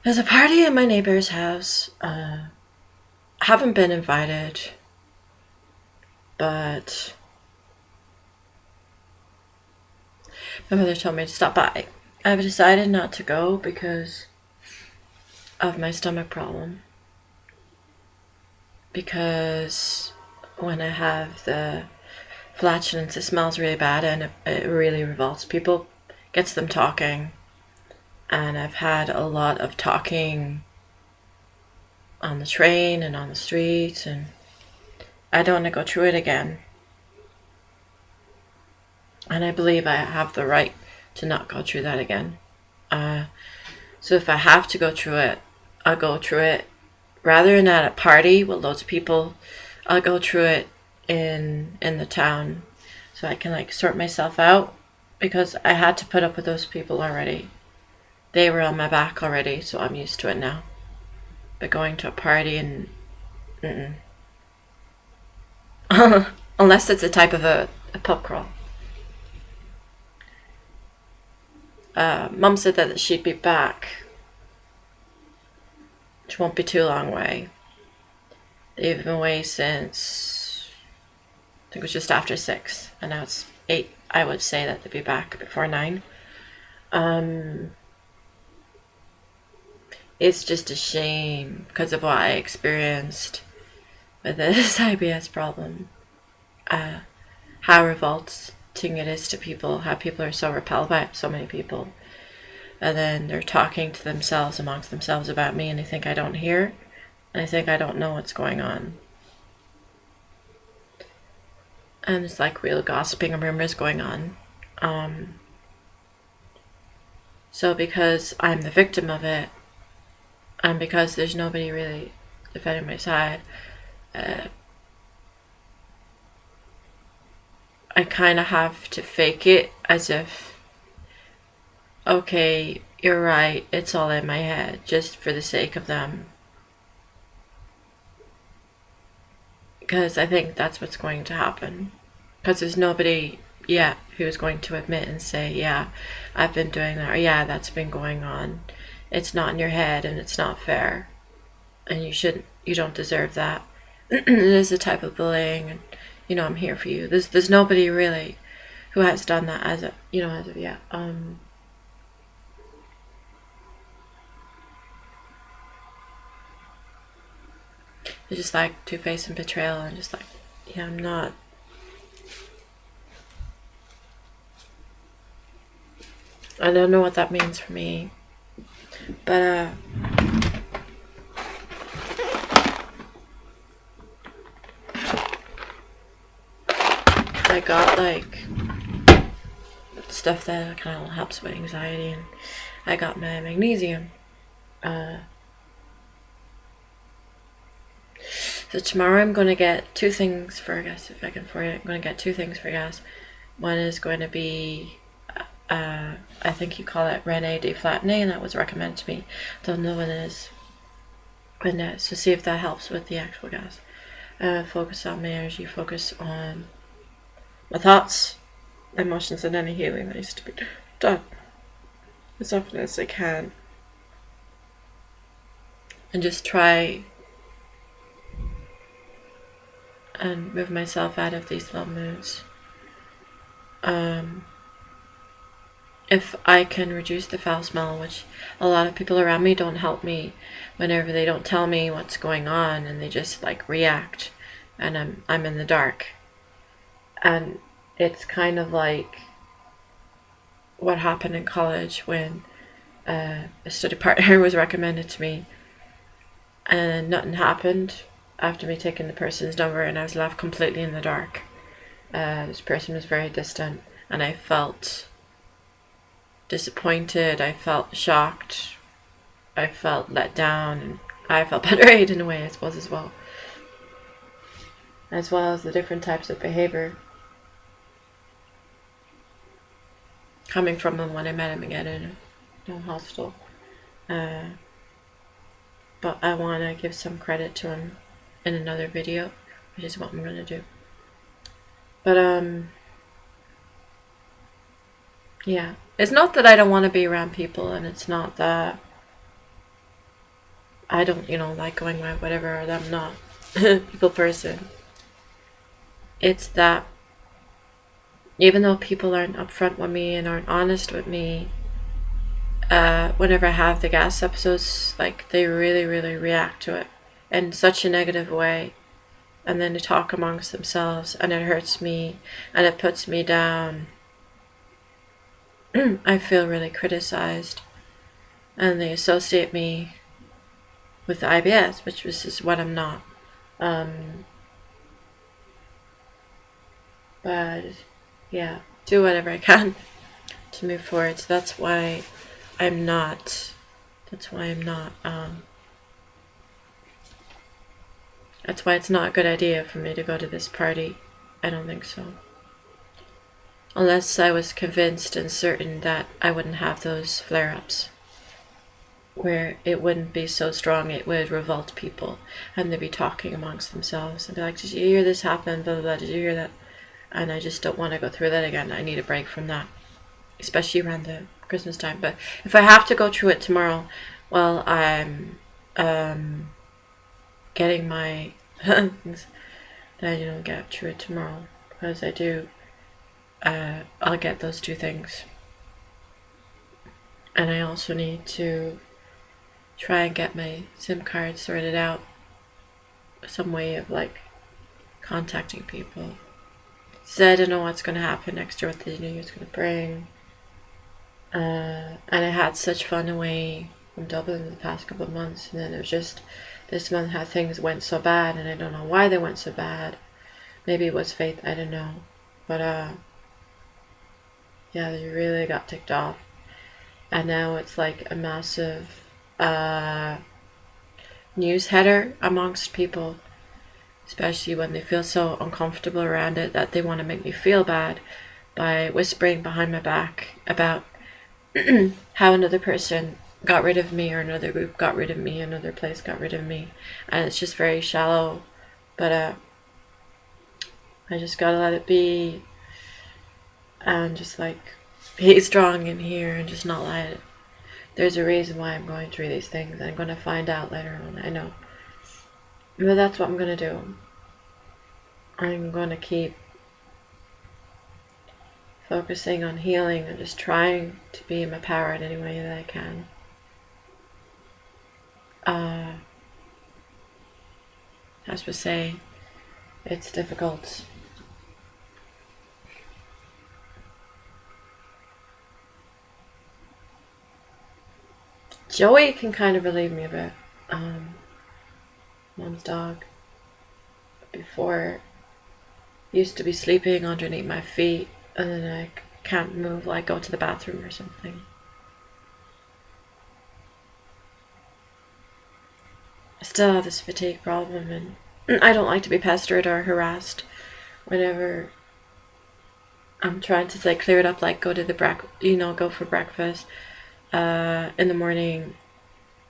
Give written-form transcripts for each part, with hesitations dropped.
There's a party in my neighbor's house. Haven't been invited, but my mother told me to stop by. I've decided not to go because of my stomach problem. Because when I have the flatulence, it smells really bad and it really revolts people, gets them talking. And I've had a lot of talking on the train and on the streets, and I don't want to go through it again. And I believe I have the right to not go through that again. So if I have to go through it, I'll go through it. Rather than at a party with loads of people, I'll go through it in the town, so I can like sort myself out, because I had to put up with those people already. They were on my back already, so I'm used to it now. But going to a party and unless it's a type of a pub crawl. Mum said that she'd be back. She won't be too long away. They've been away since, I think it was just after 6, and now it's 8. I would say that they'd be back before 9. It's just a shame because of what I experienced with this IBS problem. How revolting it is to people, how people are so repelled by so many people. And then they're talking to themselves, amongst themselves, about me, and they think I don't hear, and I think I don't know what's going on. And it's like real gossiping and rumors going on. So because I'm the victim of it, and because there's nobody really defending my side, I kind of have to fake it as if, okay, you're right, it's all in my head, just for the sake of them. Because I think that's what's going to happen. Because there's nobody yet who's going to admit and say, yeah, I've been doing that, or yeah, that's been going on. It's not in your head and it's not fair. And you don't deserve that. It is a type of bullying, and I'm here for you. There's nobody really who has done that as of yet. It's just like two-face and betrayal, and just like, yeah, I'm not. I don't know what that means for me, but I got like stuff that kind of helps with anxiety, and I got my magnesium. So tomorrow I'm going to get 2 things for gas, if I can afford it. I'm going to get 2 things for gas. One is going to be, I think you call it Rene Deflatine, and that was recommended to me. Don't know what it is. And so see if that helps with the actual gas. Focus on my energy, focus on my thoughts, emotions, and any healing that needs to be done as often as I can. And just try and move myself out of these low moods. If I can reduce the foul smell, which a lot of people around me don't help me whenever they don't tell me what's going on, and they just like react, and I'm in the dark. And it's kind of like what happened in college when a study partner was recommended to me, and nothing happened after me taking the person's number, and I was left completely in the dark. This person was very distant, and I felt disappointed, I felt shocked, I felt let down, and I felt betrayed in a way, I suppose, as well as the different types of behavior coming from him when I met him again in a hostel. But I want to give some credit to him in another video, which is what I'm going to do. But yeah, it's not that I don't want to be around people, and it's not that I don't, like going by whatever, I'm not people person. It's that even though people aren't upfront with me and aren't honest with me, whenever I have the gas episodes, like, they really, really react to it in such a negative way. And then they talk amongst themselves, and it hurts me, and it puts me down. I feel really criticized, and they associate me with IBS, which is what I'm not. But yeah, do whatever I can to move forward. So that's why I'm not. That's why I'm not. That's why it's not a good idea for me to go to this party. I don't think so. Unless I was convinced and certain that I wouldn't have those flare-ups, where it wouldn't be so strong it would revolt people, and they'd be talking amongst themselves and be like, did you hear this happen, blah blah blah, did you hear that? And I just don't want to go through that again. I need a break from that, especially around the Christmas time. But if I have to go through it tomorrow, well, I'm getting my things that I don't get through it tomorrow, because I do. I'll get those two things, and I also need to try and get my SIM card sorted out, some way of like contacting people. So I don't know what's going to happen next year, what the new year's going to bring. And I had such fun away from Dublin the past couple of months, and then it was just this month how things went so bad, and I don't know why they went so bad. Maybe it was fate, I don't know. But yeah, they really got ticked off. And now it's like a massive news header amongst people, especially when they feel so uncomfortable around it that they want to make me feel bad by whispering behind my back about how another person got rid of me, or another group got rid of me, another place got rid of me. And it's just very shallow, but I just gotta let it be, and just like be strong in here and just not let it. There's a reason why I'm going through these things, and I'm going to find out later on, I know. But that's what I'm going to do. I'm going to keep focusing on healing and just trying to be in my power in any way that I can. As we say, it's difficult. Joey can kind of relieve me a bit. Mom's dog. Before, used to be sleeping underneath my feet, and then I can't move, like go to the bathroom or something. I still have this fatigue problem, and I don't like to be pestered or harassed whenever I'm trying to like clear it up, like go to the go for breakfast in the morning.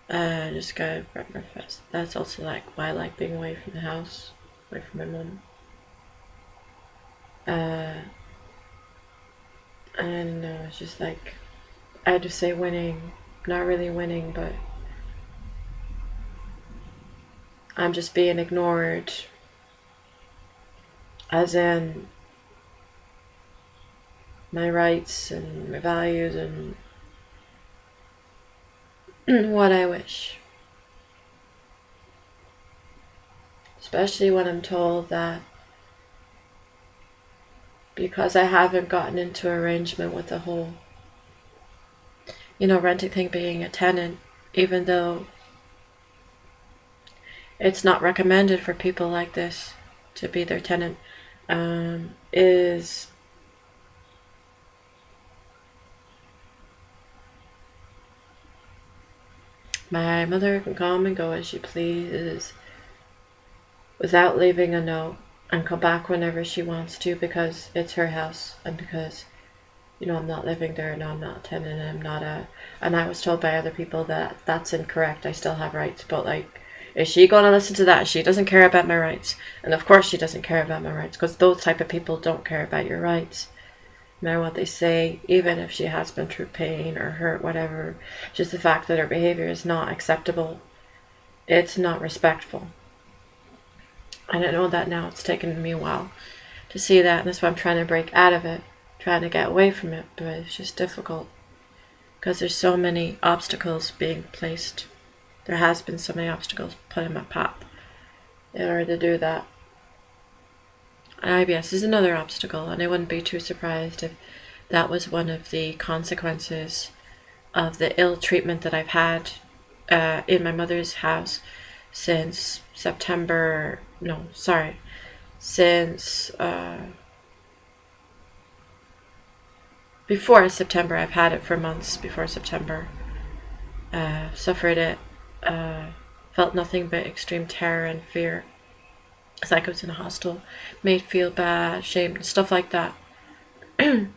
Just go grab breakfast. That's also like why I like being away from the house, away from my mom. I don't know, it's just like, I had to say winning, not really winning, but I'm just being ignored, as in my rights and my values and what I wish. Especially when I'm told that because I haven't gotten into arrangement with the whole, renting thing, being a tenant, even though it's not recommended for people like this to be their tenant, is my mother can come and go as she pleases without leaving a note, and come back whenever she wants to, because it's her house, and because I'm not living there. No, I'm not a tenant, I'm not and I was told by other people that that's incorrect. I still have rights. But like, is she going to listen to that? She doesn't care about my rights. And of course she doesn't care about my rights, because those type of people don't care about your rights, no matter what they say, even if she has been through pain or hurt, whatever. Just the fact that her behavior is not acceptable, it's not respectful. And I know that now. It's taken me a while to see that, and that's why I'm trying to break out of it, trying to get away from it, but it's just difficult because there's so many obstacles being placed. There has been so many obstacles put in my path in order to do that. And IBS is another obstacle, and I wouldn't be too surprised if that was one of the consequences of the ill treatment that I've had in my mother's house since September. No, sorry, since before September. I've had it for months before September. Suffered it. Felt nothing but extreme terror and fear. It's like I was in a hostel, made feel bad, shamed, stuff like that. And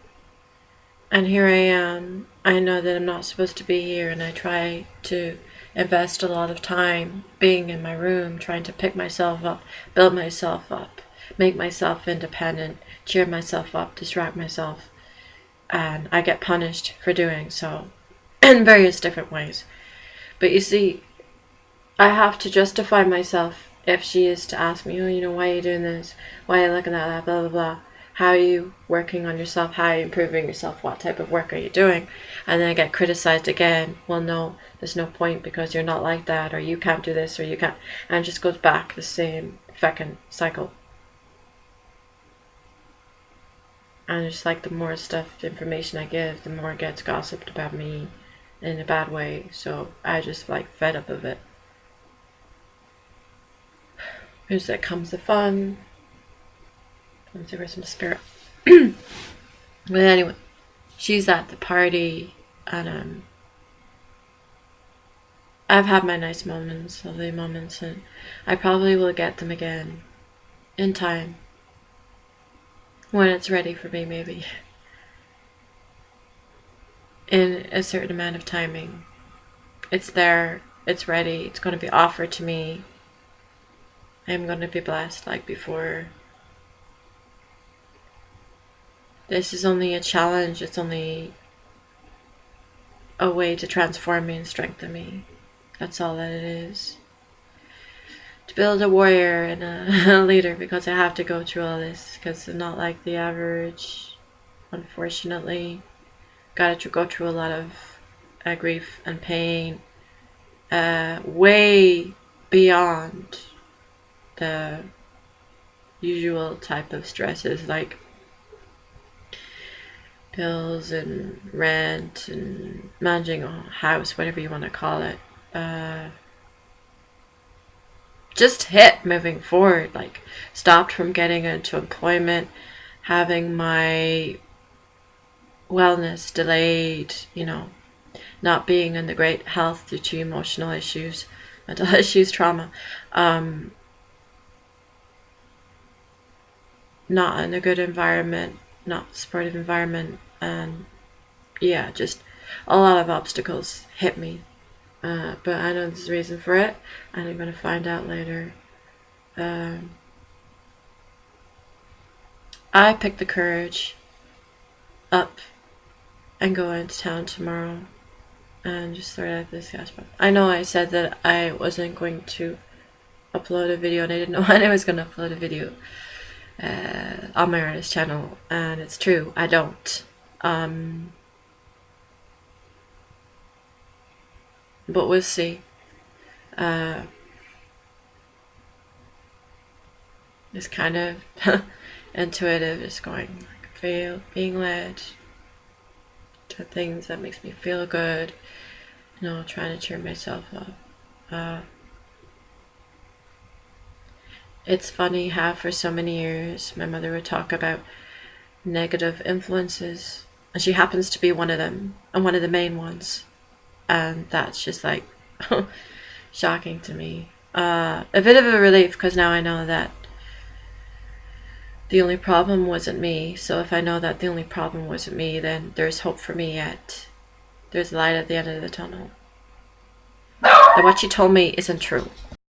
here I am. I know that I'm not supposed to be here, and I try to invest a lot of time being in my room, trying to pick myself up, build myself up, make myself independent, cheer myself up, distract myself. And I get punished for doing so in various different ways. But you see, I have to justify myself if she is to ask me, oh, why are you doing this? Why are you looking at that? Blah, blah, blah. How are you working on yourself? How are you improving yourself? What type of work are you doing? And then I get criticized again. Well, no, there's no point because you're not like that, or you can't do this, or you can't. And it just goes back the same fucking cycle. And just like the more stuff, the information I give, the more it gets gossiped about me in a bad way. So I just like fed up of it. Here's that comes the fun. Comes over some spirit. But anyway, she's at the party, and I've had my nice moments, lovely moments, and I probably will get them again in time. When it's ready for me, maybe. In a certain amount of timing. It's there, it's ready, it's going to be offered to me. I'm going to be blessed like before. This is only a challenge, it's only a way to transform me and strengthen me. That's all that it is. To build a warrior and a leader, because I have to go through all this, because I'm not like the average, unfortunately. Got to go through a lot of grief and pain, way beyond the usual type of stresses like bills and rent and managing a house, whatever you want to call it. Just hit moving forward, like stopped from getting into employment, having my wellness delayed, not being in the great health due to emotional issues, mental issues, trauma, not in a good environment, not supportive environment, and yeah, just a lot of obstacles hit me. But I know there's a reason for it, and I'm going to find out later. I picked the courage up and go into town tomorrow and just sort out this aspect. I know I said that I wasn't going to upload a video, and I didn't know when I was going to upload a video on my artist channel, and it's true, I don't. But we'll see. It's kind of intuitive, just going, being led to things that makes me feel good, trying to cheer myself up. It's funny how for so many years my mother would talk about negative influences, and she happens to be one of them, and one of the main ones. And that's just like shocking to me. A bit of a relief, because now I know that the only problem wasn't me. So if I know that the only problem wasn't me, then there's hope for me yet. There's light at the end of the tunnel. That what she told me isn't true.